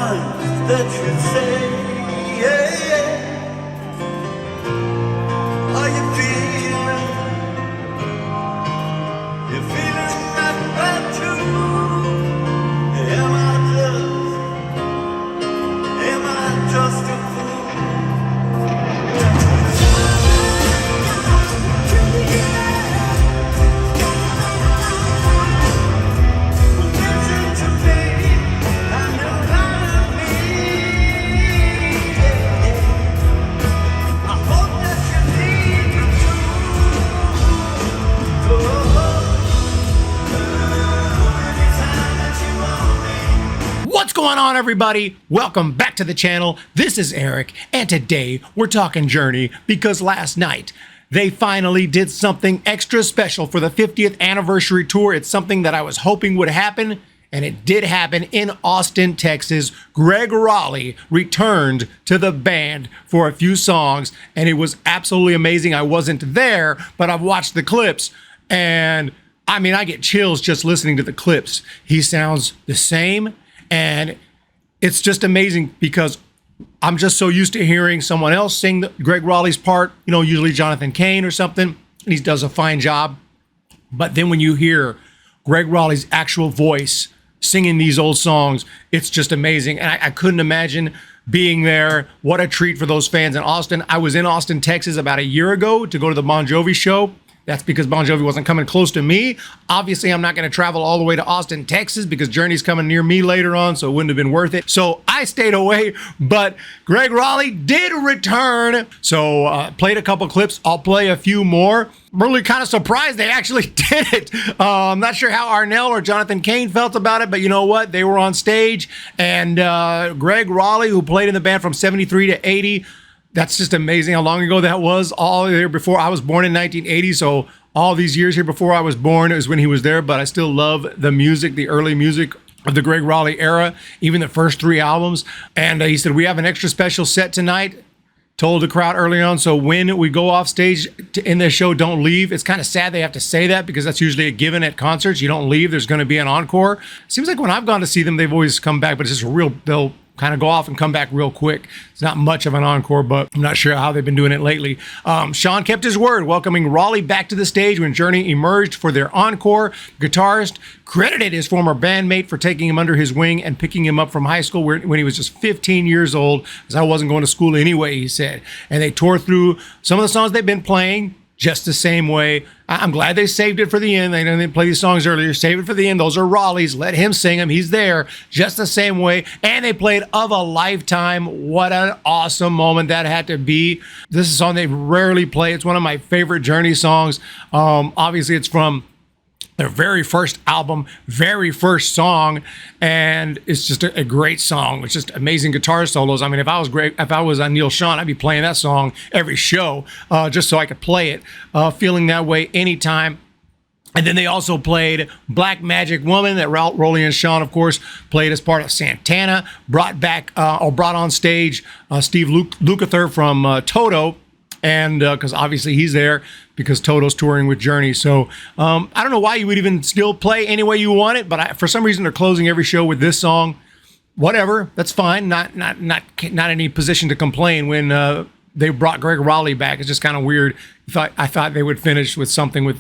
times that you say, yeah, yeah. Are you feeling? You feeling that bad too? Am I just a fool? What's going on, everybody? Welcome back to the channel. This is Eric, and today we're talking Journey because last night they finally did something extra special for the 50th anniversary tour. It's something that I was hoping would happen, and it did happen in Austin, Texas. Gregg Rollie returned to the band for a few songs, and it was absolutely amazing. I wasn't there, but I've watched the clips, and I mean, I get chills just listening to the clips. He sounds the same. And it's just amazing because I'm just so used to hearing someone else sing Gregg Rollie's part, you know, usually Jonathan Cain or something, and he does a fine job. But then when you hear Gregg Rollie's actual voice singing these old songs, it's just amazing. And I couldn't imagine being there. What a treat for those fans in Austin. I was in Austin, Texas about a year ago to go to the Bon Jovi show. That's because Bon Jovi wasn't coming close to me. Obviously, I'm not going to travel all the way to Austin, Texas, because Journey's coming near me later on, so it wouldn't have been worth it. So I stayed away, but Gregg Rollie did return. So played a couple clips. I'll play a few more. I'm really kind of surprised they actually did it. I'm not sure how Arnell or Jonathan Cain felt about it, but you know what? They were on stage, and Gregg Rollie, who played in the band from 73 to 80, that's just amazing how long ago that was. All the year before I was born in 1980, so all these years here before I was born is when he was there. But I still love the music, the early music of the Gregg Rollie era, even the first 3 albums. And he said, we have an extra special set tonight. Told the crowd early on, so when we go off stage to end the show, don't leave. It's kind of sad they have to say that because that's usually a given at concerts. You don't leave. There's going to be an encore. Seems like when I've gone to see them, they've always come back, but it's just they'll kind of go off and come back real quick. It's not much of an encore, but I'm not sure how they've been doing it lately. Sean kept his word, welcoming Rollie back to the stage when Journey emerged for their encore. Guitarist credited his former bandmate for taking him under his wing and picking him up from high school when he was just 15 years old, because I wasn't going to school anyway, he said. And they tore through some of the songs they've been playing just the same way. I'm glad they saved it for the end. They didn't play these songs earlier. Save it for the end. Those are Rollie's. Let him sing them. He's there just the same way. And they played Of a Lifetime. What an awesome moment that had to be. This is a song they rarely play. It's one of my favorite Journey songs. Obviously, it's from their very first album, very first song, and it's just a great song. It's just amazing guitar solos. I mean, if I was Neil Sean, I'd be playing that song every show just so I could play it, feeling that way anytime. And then they also played Black Magic Woman that Rolie and Sean, of course, played as part of Santana, brought on stage Steve Lukather from Toto, and because obviously he's there because Toto's touring with Journey. So I don't know why you would even still play any way you want it, but for some reason they're closing every show with this song. Whatever, that's fine. Not any position to complain when they brought Gregg Rollie back. It's just kind of weird. I thought they would finish with something with,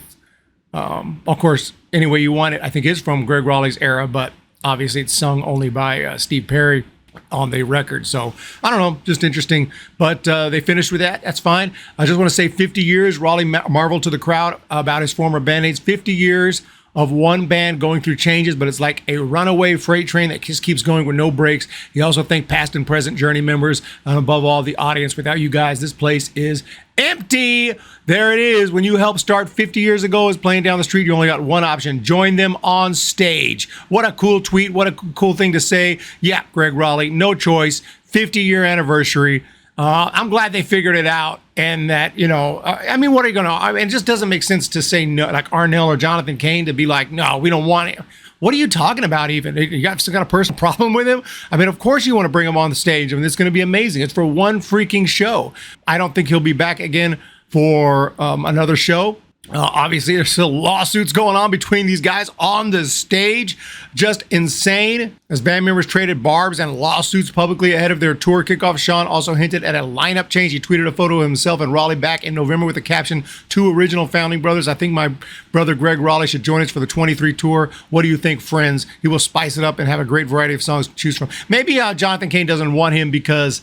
of course, Any Way You Want It, I think is from Gregg Rollie's era, but obviously it's sung only by Steve Perry on the record. So I don't know, just interesting, but they finished with that. That's fine. I just want to say 50 years. Rollie marveled to the crowd about his former bandmates. 50 years of one band going through changes, but it's like a runaway freight train that just keeps going with no brakes. He also thanked past and present Journey members, and above all, the audience. Without you guys, this place is empty. There it is. When you helped start 50 years ago as playing down the street, you only got one option: join them on stage. What a cool tweet. What a cool thing to say. Yeah, Gregg Rollie, no choice. 50-year anniversary. I'm glad they figured it out, and that, you know, I mean, what are you going to, I mean, it just doesn't make sense to say no, like Arnell or Jonathan Cain to be like, no, we don't want it. What are you talking about even? You still got a personal problem with him? I mean, of course you want to bring him on the stage. I mean, it's going to be amazing. It's for one freaking show. I don't think he'll be back again for another show. Obviously, there's still lawsuits going on between these guys on the stage. Just insane. As band members traded barbs and lawsuits publicly ahead of their tour kickoff, Sean also hinted at a lineup change. He tweeted a photo of himself and Rolie back in November with the caption, "Two original founding brothers. I think my brother Gregg Rollie should join us for the 23 tour. What do you think, friends? He will spice it up and have a great variety of songs to choose from." Maybe Jonathan Cain doesn't want him because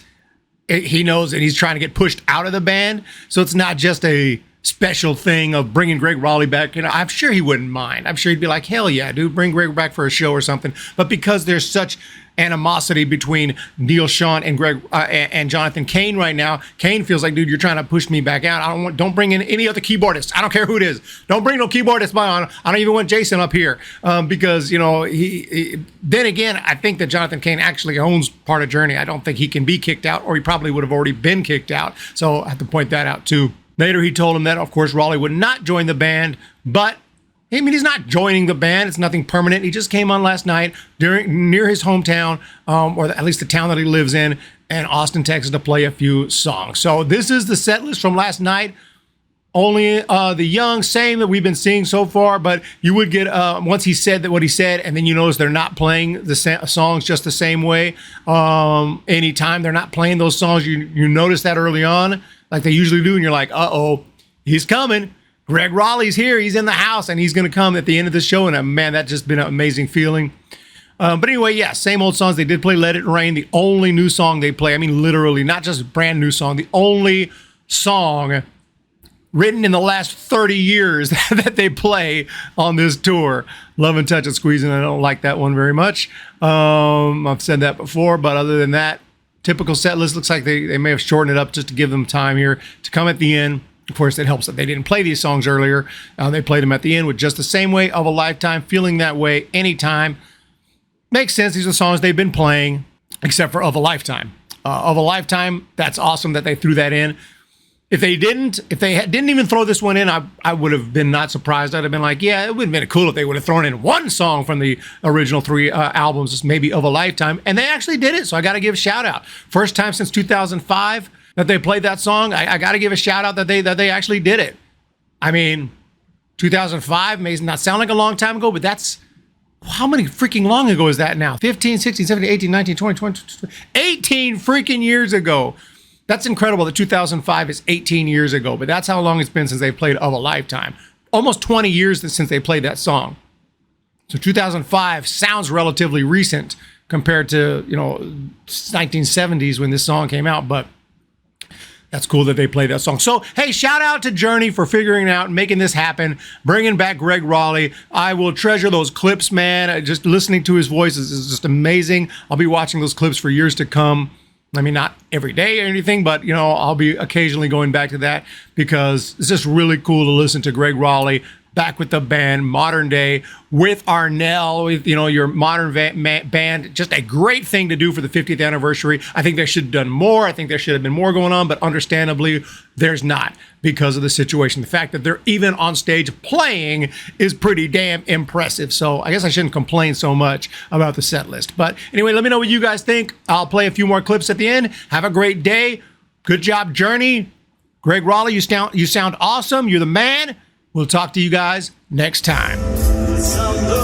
he knows that he's trying to get pushed out of the band. So it's not just a special thing of bringing Gregg Rollie back. I'm sure he wouldn't mind. I'm sure he'd be like, hell yeah, dude, bring Gregg back for a show or something. But because there's such animosity between Neil Sean and Gregg and Jonathan Cain right now, Cain feels like, dude, you're trying to push me back out. Don't bring in any other keyboardists. I don't care who it is. Don't bring no keyboardists on. I don't even want Jason up here because he then again, I think that Jonathan Cain actually owns part of Journey. I don't think he can be kicked out, or he probably would have already been kicked out. So I have to point that out too. Later, he told him that, of course, Rolie would not join the band, but he's not joining the band. It's nothing permanent. He just came on last night near his hometown, or at least the town that he lives in Austin, Texas, to play a few songs. So this is the set list from last night. Only the young, same that we've been seeing so far, but you would get, once he said that what he said, and then you notice they're not playing the songs just the same way. Anytime they're not playing those songs, you notice that early on, like they usually do, and you're like, uh-oh, he's coming. Gregg Rollie's here. He's in the house, and he's going to come at the end of the show, and man, that's just been an amazing feeling. But anyway, yeah, same old songs. They did play Let It Rain, the only new song they play. I mean, literally, not just a brand new song, the only song written in the last 30 years that they play on this tour. Love and Touch and Squeezing. I don't like that one very much. I've said that before, but other than that, typical set list. Looks like they may have shortened it up just to give them time here to come at the end. Of course, it helps that they didn't play these songs earlier. They played them at the end with Just the Same Way, Of a Lifetime, Feeling That Way, Anytime. Makes sense. These are songs they've been playing, except for Of a Lifetime. Of a Lifetime, that's awesome that they threw that in. If they didn't even throw this one in, I would have been not surprised. I'd have been like, yeah, it would have been cool if they would have thrown in one song from the original three albums, maybe Of a Lifetime. And they actually did it, so I got to give a shout out. First time since 2005 that they played that song. I got to give a shout out that they actually did it. I mean, 2005 may not sound like a long time ago, but that's, how many freaking long ago is that now? 15, 16, 17, 18, 19, 20, 20, 18 freaking years ago. That's incredible that 2005 is 18 years ago, but that's how long it's been since they played Of a Lifetime. Almost 20 years since they played that song. So 2005 sounds relatively recent compared to, 1970s when this song came out, but that's cool that they played that song. So, hey, shout out to Journey for figuring it out and making this happen, bringing back Gregg Rollie. I will treasure those clips, man. Just listening to his voice is just amazing. I'll be watching those clips for years to come. I mean, not every day or anything, but, I'll be occasionally going back to that because it's just really cool to listen to Gregg Rollie back with the band, modern day, with Arnell, with, your modern band. Just a great thing to do for the 50th anniversary. I think they should have done more. I think there should have been more going on, but understandably, there's not because of the situation. The fact that they're even on stage playing is pretty damn impressive. So I guess I shouldn't complain so much about the set list. But anyway, let me know what you guys think. I'll play a few more clips at the end. Have a great day. Good job, Journey. Gregg Rollie, you sound awesome. You're the man. We'll talk to you guys next time. The sound of